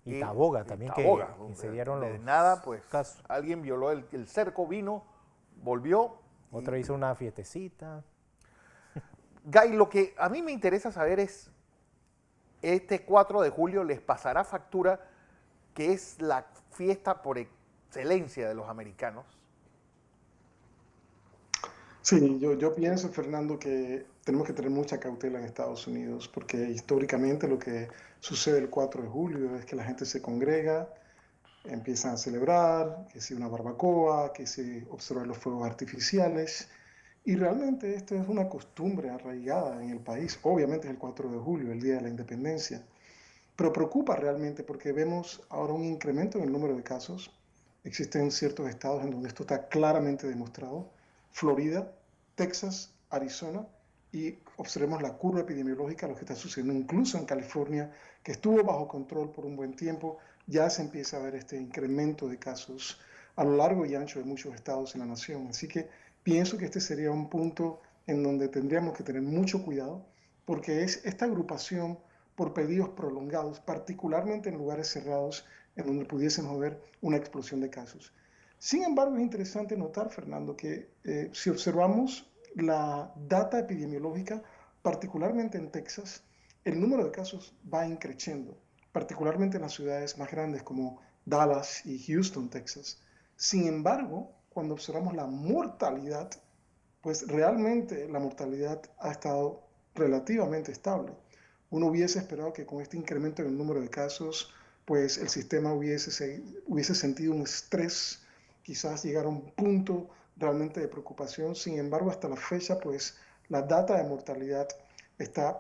Y Taboga también, Taboga, que se dieron de los nada, pues, casos. alguien violó el cerco, vino, volvió. Otro hizo una fiestecita. Guy, lo que a mí me interesa saber es, este 4 de julio les pasará factura, que es la fiesta por excelencia de los americanos. Sí, yo pienso, Fernando, que tenemos que tener mucha cautela en Estados Unidos, porque históricamente lo que sucede el 4 de julio es que la gente se congrega, empiezan a celebrar, que si una barbacoa, que si observar los fuegos artificiales, y realmente esto es una costumbre arraigada en el país. Obviamente es el 4 de julio, el Día de la Independencia, pero preocupa realmente porque vemos ahora un incremento en el número de casos. Existen ciertos estados en donde esto está claramente demostrado. Florida, Texas, Arizona, y observemos la curva epidemiológica, lo que está sucediendo incluso en California, que estuvo bajo control por un buen tiempo, ya se empieza a ver este incremento de casos a lo largo y ancho de muchos estados en la nación. Así que pienso que este sería un punto en donde tendríamos que tener mucho cuidado, porque es esta agrupación por pedidos prolongados, particularmente en lugares cerrados, en donde pudiésemos ver una explosión de casos. Sin embargo, es interesante notar, Fernando, que si observamos la data epidemiológica, particularmente en Texas, el número de casos va increciendo, particularmente en las ciudades más grandes como Dallas y Houston, Texas. Sin embargo, cuando observamos la mortalidad, pues realmente la mortalidad ha estado relativamente estable. Uno hubiese esperado que con este incremento en el número de casos, pues el sistema hubiese sentido un estrés, quizás llegar a un punto realmente de preocupación. Sin embargo, hasta la fecha, pues la data de mortalidad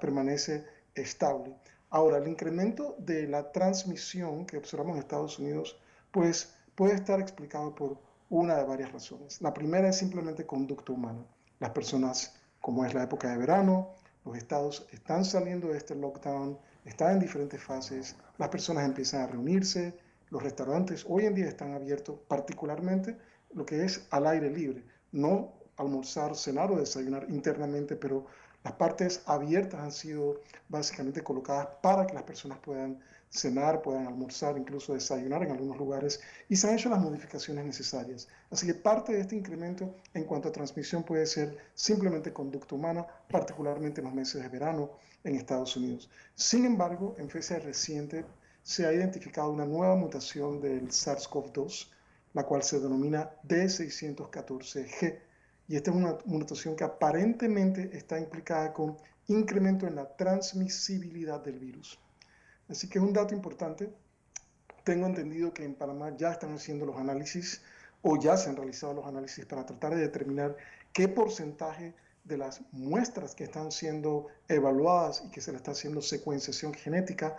permanece estable. Ahora, el incremento de la transmisión que observamos en Estados Unidos, pues puede estar explicado por una de varias razones. La primera es simplemente conducta humana. Las personas, como es la época de verano, los estados están saliendo de este lockdown, están en diferentes fases, las personas empiezan a reunirse, los restaurantes hoy en día están abiertos, particularmente lo que es al aire libre, no almorzar, cenar o desayunar internamente, pero las partes abiertas han sido básicamente colocadas para que las personas puedan cenar, puedan almorzar, incluso desayunar en algunos lugares, y se han hecho las modificaciones necesarias. Así que parte de este incremento en cuanto a transmisión puede ser simplemente conducta humana, particularmente en los meses de verano en Estados Unidos. Sin embargo, en fecha reciente se ha identificado una nueva mutación del SARS-CoV-2, la cual se denomina D614G, y esta es una mutación que aparentemente está implicada con incremento en la transmisibilidad del virus. Así que es un dato importante. Tengo entendido que en Panamá ya están haciendo los análisis o ya se han realizado los análisis para tratar de determinar qué porcentaje de las muestras que están siendo evaluadas y que se le está haciendo secuenciación genética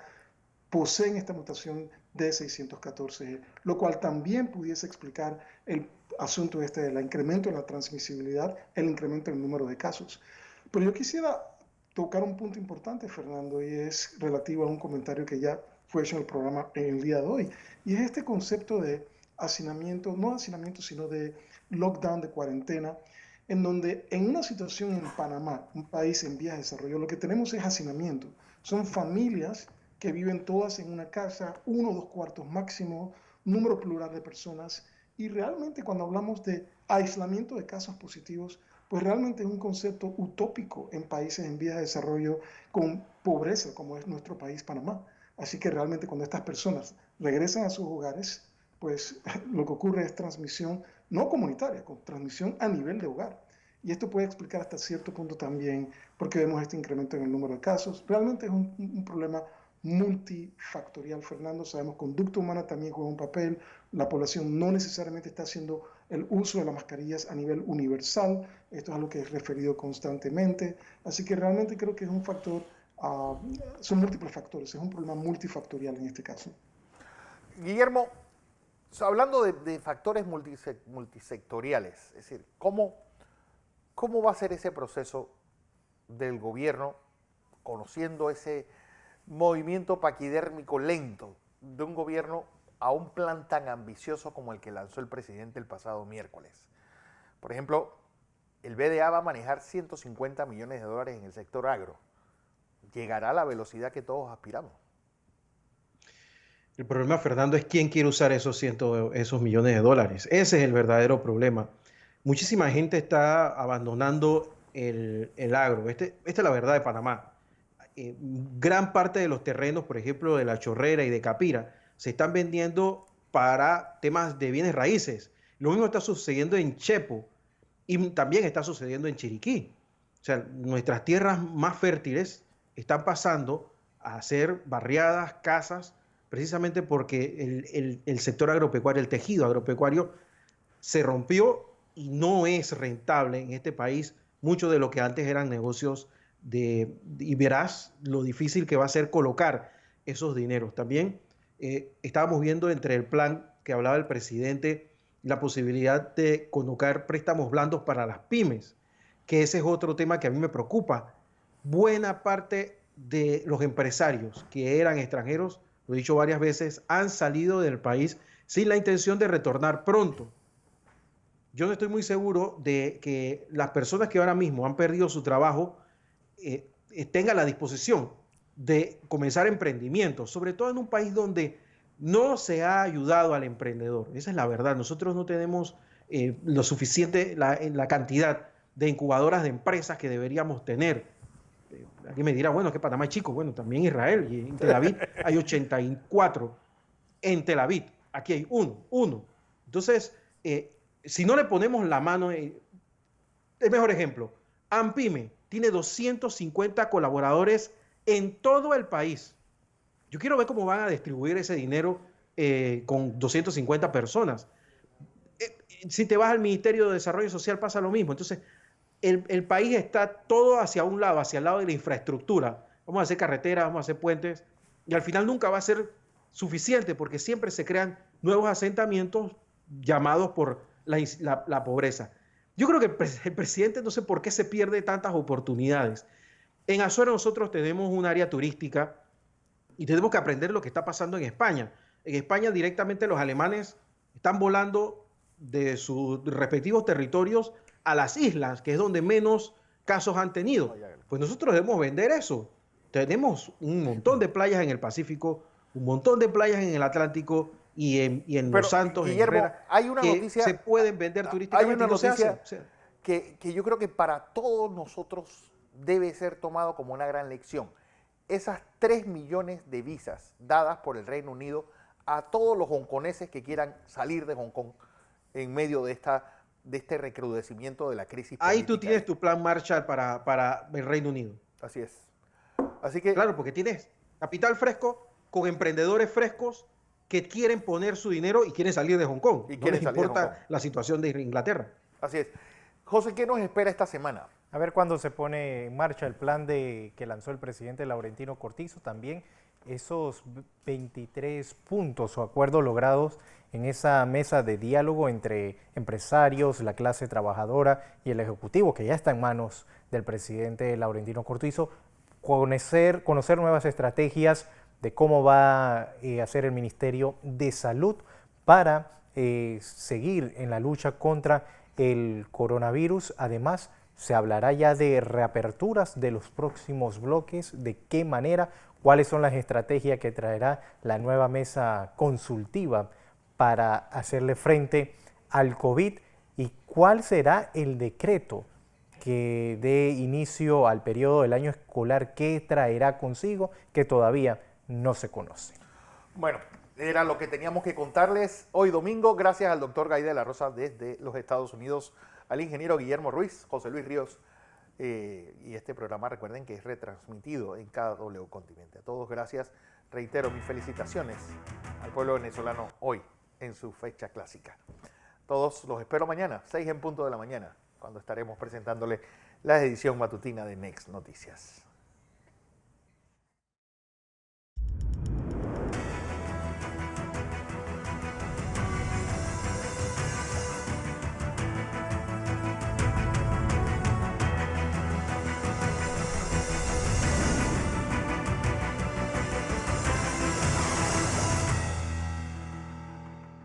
poseen esta mutación D614G, lo cual también pudiese explicar el asunto del incremento en la transmisibilidad, el incremento en el número de casos. Pero yo quisiera tocar un punto importante, Fernando, y es relativo a un comentario que ya fue hecho en el programa en el día de hoy, y es este concepto de hacinamiento, no hacinamiento, sino de lockdown, de cuarentena, en donde en una situación en Panamá, un país en vías de desarrollo, lo que tenemos es hacinamiento. Son familias que viven todas en una casa, 1 o 2 cuartos máximo, número plural de personas, y realmente cuando hablamos de aislamiento de casos positivos, pues realmente es un concepto utópico en países en vías de desarrollo con pobreza como es nuestro país Panamá. Así que realmente cuando estas personas regresan a sus hogares, pues lo que ocurre es transmisión no comunitaria, con transmisión a nivel de hogar. Y esto puede explicar hasta cierto punto también por qué vemos este incremento en el número de casos. Realmente es un problema multifactorial, Fernando. Sabemos conducta humana también juega un papel. La población no necesariamente está haciendo el uso de las mascarillas a nivel universal. Esto es algo que es referido constantemente. Así que realmente creo que es un factor, son múltiples factores, es un problema multifactorial en este caso. Guillermo, hablando de factores multisectoriales, es decir, ¿cómo va a ser ese proceso del gobierno, conociendo ese movimiento paquidérmico lento de un gobierno a un plan tan ambicioso como el que lanzó el presidente el pasado miércoles? Por ejemplo, el BDA va a manejar 150 millones de dólares en el sector agro. ¿Llegará a la velocidad que todos aspiramos? El problema, Fernando, es quién quiere usar esos millones de dólares. Ese es el verdadero problema. Muchísima gente está abandonando el agro. Esta es la verdad de Panamá. Gran parte de los terrenos, por ejemplo, de La Chorrera y de Capira, se están vendiendo para temas de bienes raíces. Lo mismo está sucediendo en Chepo y también está sucediendo en Chiriquí. O sea, nuestras tierras más fértiles están pasando a ser barriadas, casas, precisamente porque el sector agropecuario, el tejido agropecuario se rompió y no es rentable en este país mucho de lo que antes eran negocios y verás lo difícil que va a ser colocar esos dineros. También estábamos viendo entre el plan que hablaba el presidente la posibilidad de colocar préstamos blandos para las pymes, que ese es otro tema que a mí me preocupa. Buena parte de los empresarios que eran extranjeros, lo he dicho varias veces, han salido del país sin la intención de retornar pronto. Yo no estoy muy seguro de que las personas que ahora mismo han perdido su trabajo tengan la disposición de comenzar emprendimientos, sobre todo en un país donde no se ha ayudado al emprendedor. Esa es la verdad. Nosotros no tenemos lo suficiente, la cantidad de incubadoras de empresas que deberíamos tener. Alguien me dirá, bueno, que Panamá es chico. Bueno, también Israel, y en Tel Aviv hay 84. En Tel Aviv, aquí hay uno. Entonces, si no le ponemos la mano, el mejor ejemplo, AMPYME tiene 250 colaboradores en todo el país. Yo quiero ver cómo van a distribuir ese dinero con 250 personas. Si te vas al Ministerio de Desarrollo Social pasa lo mismo. Entonces, el país está todo hacia un lado, hacia el lado de la infraestructura. Vamos a hacer carreteras, vamos a hacer puentes, y al final nunca va a ser suficiente porque siempre se crean nuevos asentamientos llamados por la pobreza. Yo creo que el presidente no sé por qué se pierde tantas oportunidades. En Azuero nosotros tenemos un área turística y tenemos que aprender lo que está pasando en España. En España directamente los alemanes están volando de sus respectivos territorios a las islas, que es donde menos casos han tenido. Pues nosotros debemos vender eso. Tenemos un montón de playas en el Pacífico, un montón de playas en el Atlántico y en Los Santos, Guillermo, en Herrera, hay una que noticia, se pueden vender turísticamente. hay una y no se noticia hacen. O sea, que yo creo que para todos nosotros debe ser tomado como una gran lección. Esas 3 millones de visas dadas por el Reino Unido a todos los hongkoneses que quieran salir de Hong Kong en medio de este recrudecimiento de la crisis ahí tú política. tienes tu plan Marshall para el Reino Unido. Así es. Así que, Claro, porque tienes capital fresco con emprendedores frescos que quieren poner su dinero y quieren salir de Hong Kong. Y No quieren les salir de Hong Kong. importa la situación de Inglaterra. así es. José, ¿qué nos espera esta semana? A ver cuándo se pone en marcha el plan que lanzó el presidente Laurentino Cortizo, también esos 23 puntos o acuerdos logrados en esa mesa de diálogo entre empresarios, la clase trabajadora y el Ejecutivo, que ya está en manos del presidente Laurentino Cortizo, conocer nuevas estrategias de cómo va a hacer el Ministerio de Salud para seguir en la lucha contra el coronavirus. Además, se hablará ya de reaperturas de los próximos bloques, de qué manera, cuáles son las estrategias que traerá la nueva mesa consultiva para hacerle frente al COVID y cuál será el decreto que dé inicio al periodo del año escolar, qué traerá consigo, que todavía no se conoce. Bueno, era lo que teníamos que contarles hoy domingo. Gracias al doctor Gay de la Rosa desde los Estados Unidos, al ingeniero Guillermo Ruiz, José Luis Ríos. Y este programa, recuerden que es retransmitido en cada W continente. A todos, gracias. Reitero mis felicitaciones al pueblo venezolano hoy en su fecha clásica. Todos los espero mañana, 6 en punto de la mañana, cuando estaremos presentándole la edición matutina de Next Noticias.